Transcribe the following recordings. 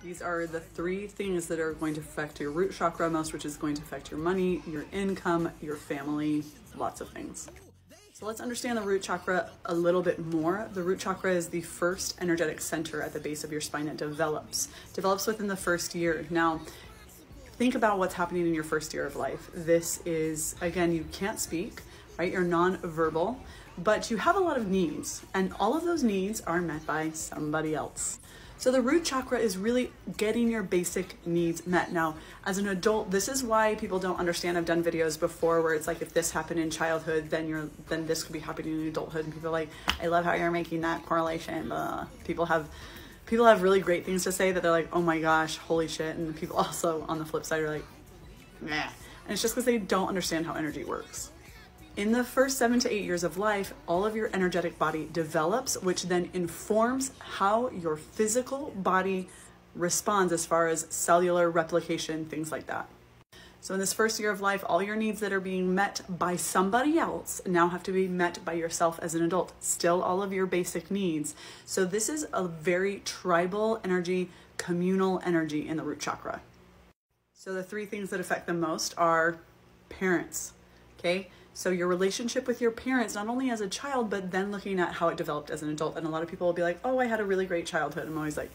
These are the 3 things that are going to affect your root chakra most, which is going to affect your money, your income, your family, lots of things. So let's understand the root chakra a little bit more. The root chakra is the first energetic center at the base of your spine. It develops within the first year. Now, think about what's happening in your first year of life. This is, again, you can't speak, right? You're non-verbal, but you have a lot of needs, and all of those needs are met by somebody else. So the root chakra is really getting your basic needs met. Now, as an adult, this is why people don't understand. I've done videos before where it's like, if this happened in childhood, then this could be happening in adulthood. And people are like, I love how you're making that correlation. People have really great things to say that they're like, oh my gosh, holy shit. And people also on the flip side are like, meh. And it's just because they don't understand how energy works. In the first 7 to 8 years of life, all of your energetic body develops, which then informs how your physical body responds as far as cellular replication, things like that. So in this first year of life, all your needs that are being met by somebody else now have to be met by yourself as an adult. Still all of your basic needs. So this is a very tribal energy, communal energy in the root chakra. So the 3 things that affect them most are parents, okay? So your relationship with your parents, not only as a child, but then looking at how it developed as an adult. And a lot of people will be like, oh, I had a really great childhood. I'm always like,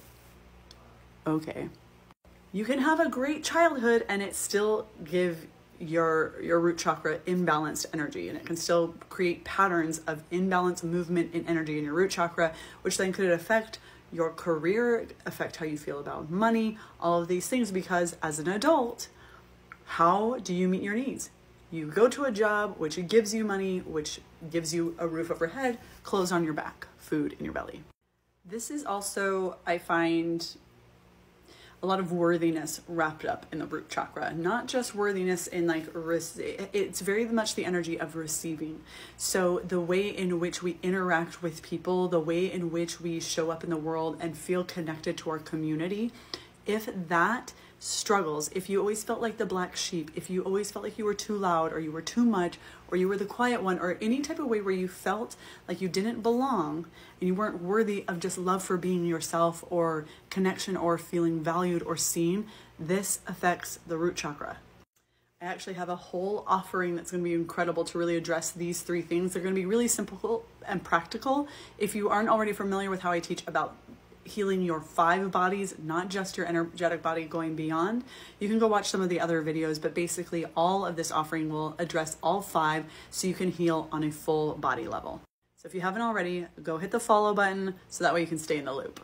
okay. You can have a great childhood and it still give your root chakra imbalanced energy, and it can still create patterns of imbalanced movement in energy in your root chakra, which then could affect your career, affect how you feel about money, all of these things, because as an adult, how do you meet your needs? You go to a job, which gives you money, which gives you a roof over your head, clothes on your back, food in your belly. This is also, I find, a lot of worthiness wrapped up in the root chakra. Not just worthiness in like, it's very much the energy of receiving. So the way in which we interact with people, the way in which we show up in the world and feel connected to our community, if that struggles, if you always felt like the black sheep, if you always felt like you were too loud or you were too much or you were the quiet one, or any type of way where you felt like you didn't belong and you weren't worthy of just love for being yourself or connection or feeling valued or seen, this affects the root chakra. I actually have a whole offering that's going to be incredible to really address these 3 things. They're going to be really simple and practical. If you aren't already familiar with how I teach about healing your 5 bodies, not just your energetic body, going beyond, you can go watch some of the other videos, but basically all of this offering will address all 5 so you can heal on a full body level. So if you haven't already, go hit the follow button so that way you can stay in the loop.